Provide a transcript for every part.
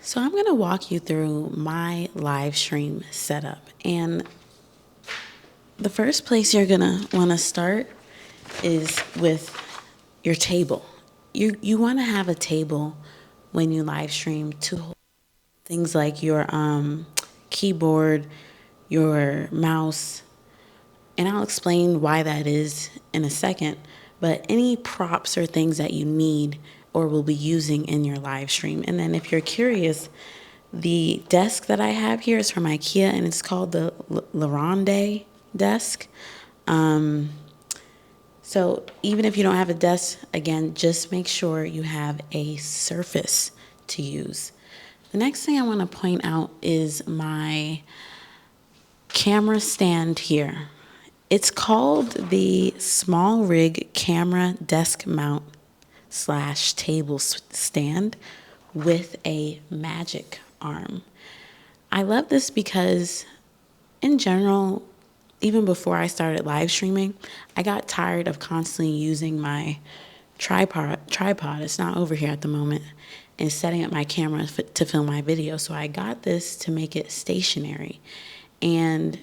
So I'm going to walk you through my live stream setup. And the first place you're going to want to start is with your table. You want to have a table when you live stream to hold things like your keyboard, your mouse, and I'll explain why that is in a second. But any props or things that you need or will be using in your live stream. And then if you're curious, the desk that I have here is from IKEA and it's called the Laronde desk. So even if you don't have a desk, again, just make sure you have a surface to use. The next thing I want to point out is my camera stand here. It's called the Small Rig Camera Desk Mount / Table Stand with a magic arm. I love this because in general, even before I started live streaming, I got tired of constantly using my tripod. It's not over here at the moment, and setting up my camera to film my video. So I got this to make it stationary. And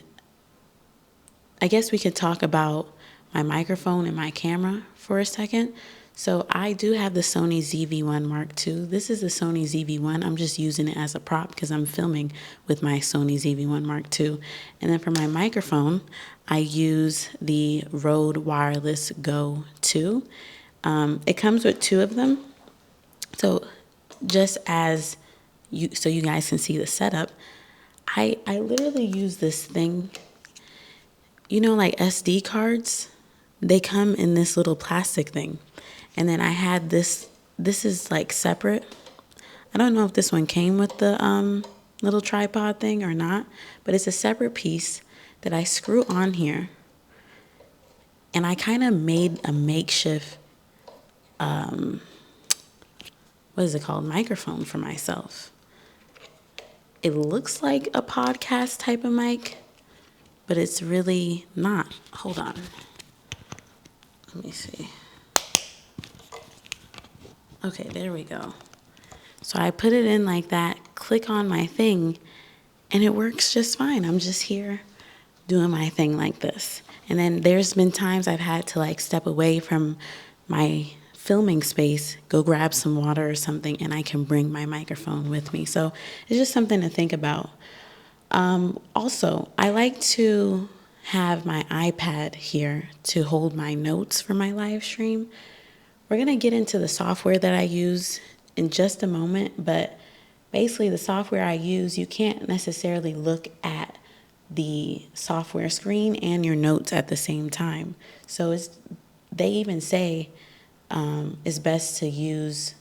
I guess we could talk about my microphone and my camera for a second. So I do have the Sony ZV-1 Mark II. This is the Sony ZV-1. I'm just using it as a prop because I'm filming with my Sony ZV-1 Mark II. And then for my microphone, I use the Rode Wireless Go 2. It comes with two of them. So just as so you guys can see the setup, I literally use this thing. You know, like SD cards, they come in this little plastic thing. And then I had this is like separate. I don't know if this one came with the little tripod thing or not, but it's a separate piece that I screw on here. And I kind of made a makeshift, what is it called, microphone for myself. It looks like a podcast type of mic, but it's really not. Hold on. Let me see. Okay, there we go. So I put it in like that, click on my thing, and it works just fine. I'm just here doing my thing like this. And then there's been times I've had to like step away from my filming space, go grab some water or something, and I can bring my microphone with me. So it's just something to think about. Also, I like to have my iPad here to hold my notes for my live stream. We're going to get into the software that I use in just a moment, but basically the software I use, you can't necessarily look at the software screen and your notes at the same time. So they even say it's best to use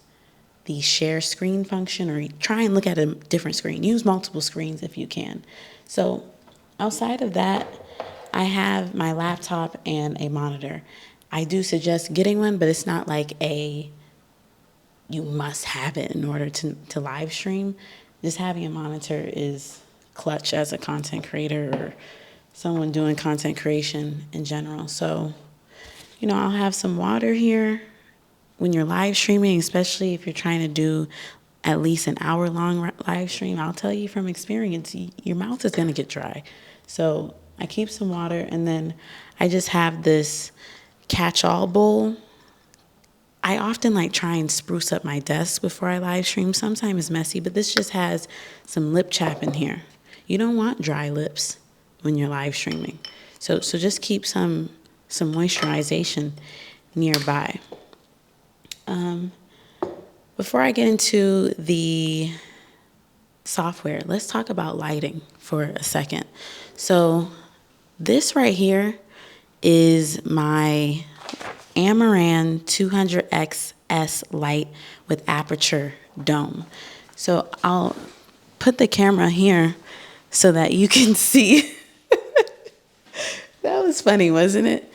the share screen function or try and look at a different screen. Use multiple screens if you can. So outside of that, I have my laptop and a monitor. I do suggest getting one, but it's not like you must have it in order to live stream. Just having a monitor is clutch as a content creator or someone doing content creation in general. So, I'll have some water here. When you're live streaming, especially if you're trying to do at least an hour-long live stream, I'll tell you from experience, your mouth is going to get dry. So I keep some water, and then I just have this catch-all bowl. I often try and spruce up my desk before I live stream. Sometimes it's messy, but this just has some lip chap in here. You don't want dry lips when you're live streaming. So just keep some moisturization nearby. Before I get into the software, let's talk about lighting for a second. So this right here is my Amaran 200XS light with aperture dome. So I'll put the camera here so that you can see. That was funny, wasn't it?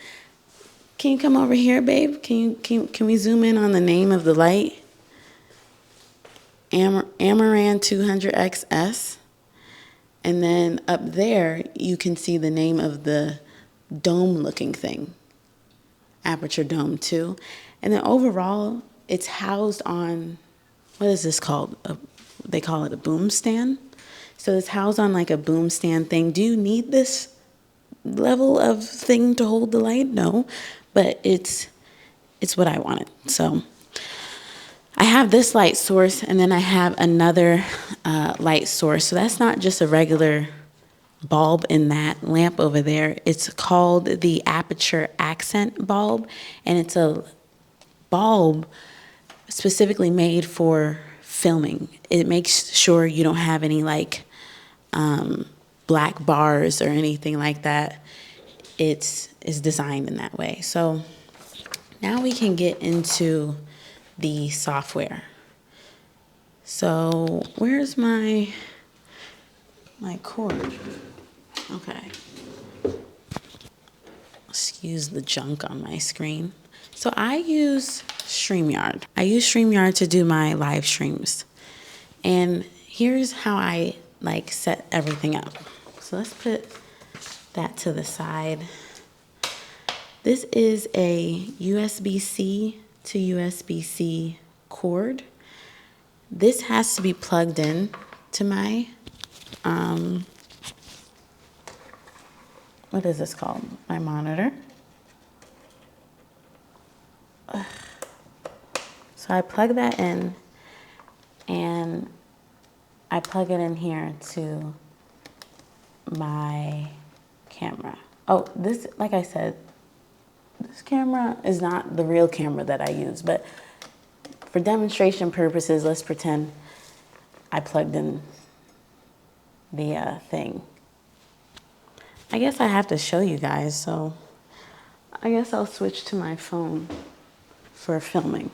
Can you come over here, babe? Can we zoom in on the name of the light? Amaran 200XS. And then up there, you can see the name of the dome-looking thing, Aperture Dome 2. And then overall, it's housed on, what is this called? they call it a boom stand. So it's housed on like a boom stand thing. Do you need this level of thing to hold the light? No, but it's what I wanted. So I have this light source, and then I have another light source. So that's not just a regular bulb in that lamp over there. It's called the aperture accent bulb, and it's a bulb specifically made for filming. It makes sure you don't have any like black bars or anything like that. It's designed in that way. So now we can get into the software. So where's my cord? Okay. Excuse the junk on my screen. So I use StreamYard. I use StreamYard to do my live streams. And here's how I like set everything up. So let's put that to the side. This is a USB-C to USB-C cord. This has to be plugged in to my, what is this called? My monitor. So I plug that in, and I plug it in here to my camera. Oh, this, like I said, this camera is not the real camera that I use, but for demonstration purposes, let's pretend I plugged in the thing. I guess I have to show you guys, so I guess I'll switch to my phone for filming.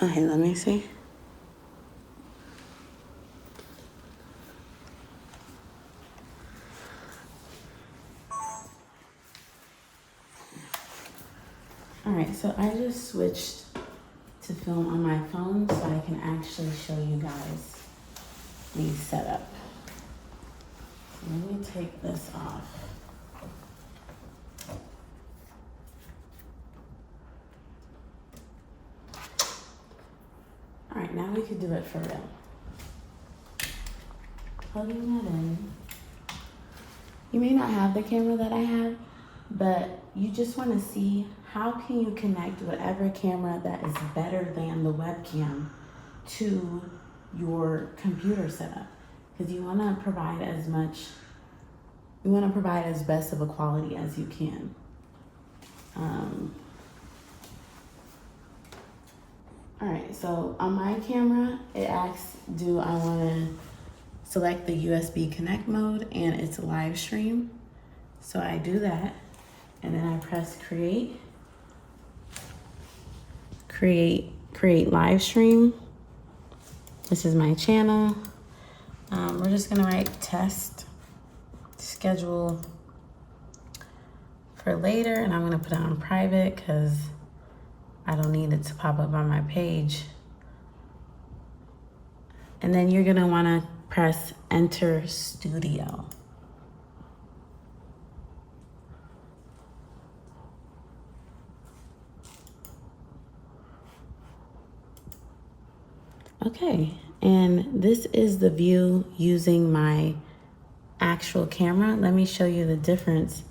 Okay, let me see. All right, so I just switched to film on my phone so I can actually show you guys the setup. Let me take this off. All right, now we can do it for real. Plugging that in. You may not have the camera that I have, but you just want to see how can you connect whatever camera that is better than the webcam to your computer setup, because you want to provide as much, you want to provide as best of a quality as you can. All right, so on my camera, it asks, do I want to select the USB connect mode, and it's a live stream. So I do that, and then I press create live stream. This is my channel. We're just gonna write test, schedule for later, and I'm gonna put it on private because I don't need it to pop up on my page. And then you're gonna wanna press enter studio. Okay, and this is the view using my actual camera. Let me show you the difference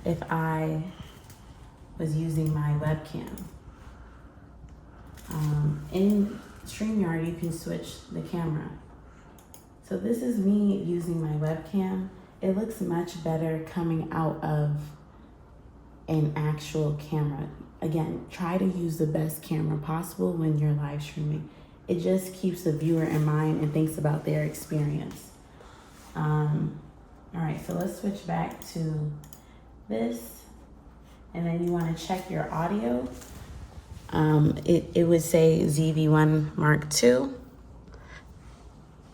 if I was using my webcam. In StreamYard, you can switch the camera. So this is me using my webcam. It looks much better coming out of an actual camera. Again, try to use the best camera possible when you're live streaming. It just keeps the viewer in mind and thinks about their experience. All right, so let's switch back to this. And then you want to check your audio. It would say ZV-1 Mark II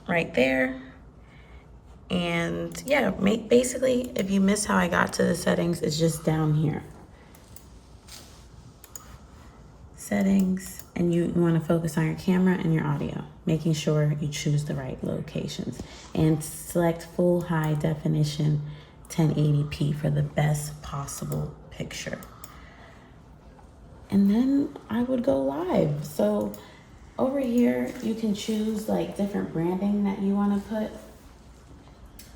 right there. And yeah, basically, if you miss how I got to the settings, it's just down here. settings, and you want to focus on your camera and your audio, making sure you choose the right locations, and select full high definition 1080p for the best possible picture. And then I would go live. So over here, you can choose like different branding that you want to put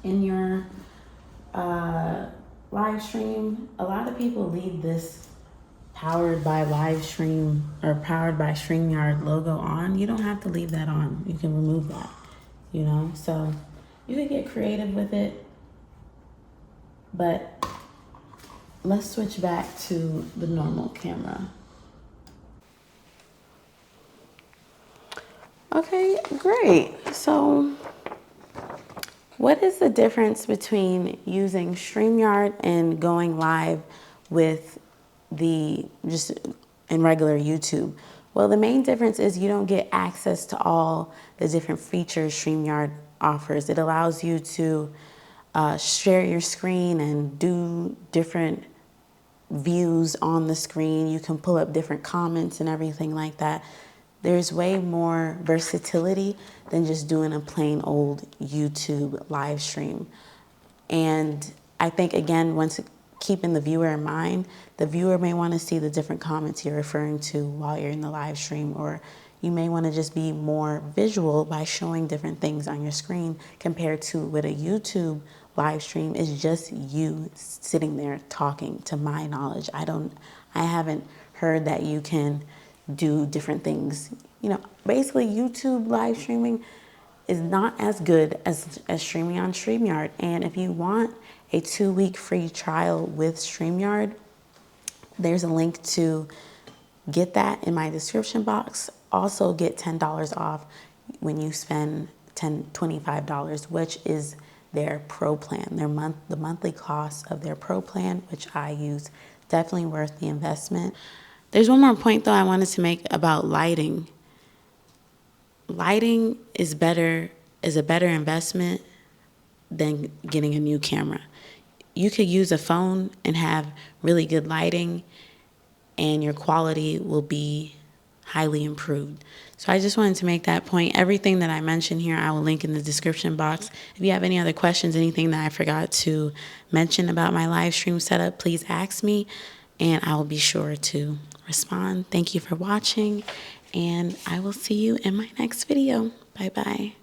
in your live stream. A lot of people leave this powered by live stream or powered by StreamYard logo on. You don't have to leave that on. You can remove that, you know? So you can get creative with it, but let's switch back to the normal camera. Okay, great. So what is the difference between using StreamYard and going live with just in regular YouTube? Well, the main difference is you don't get access to all the different features StreamYard offers. It allows you to share your screen and do different views on the screen. You can pull up different comments and everything like that. There's way more versatility than just doing a plain old YouTube live stream. And I think, again, once keeping the viewer in mind, the viewer may want to see the different comments you're referring to while you're in the live stream, or you may want to just be more visual by showing different things on your screen compared to with a YouTube live stream is just you sitting there talking, to my knowledge. I haven't heard that you can do different things. You know, basically YouTube live streaming is not as good as streaming on StreamYard. And if you want a 2-week free trial with StreamYard, there's a link to get that in my description box. Also get $10 off when you spend $25, which is their pro plan, the monthly cost of their pro plan, which I use. Definitely worth the investment. There's one more point though I wanted to make about lighting. Lighting is a better investment than getting a new camera. You could use a phone and have really good lighting and your quality will be highly improved. So I just wanted to make that point. Everything that I mentioned here, I will link in the description box. If you have any other questions, anything that I forgot to mention about my live stream setup, please ask me and I will be sure to respond. Thank you for watching, and I will see you in my next video. Bye-bye.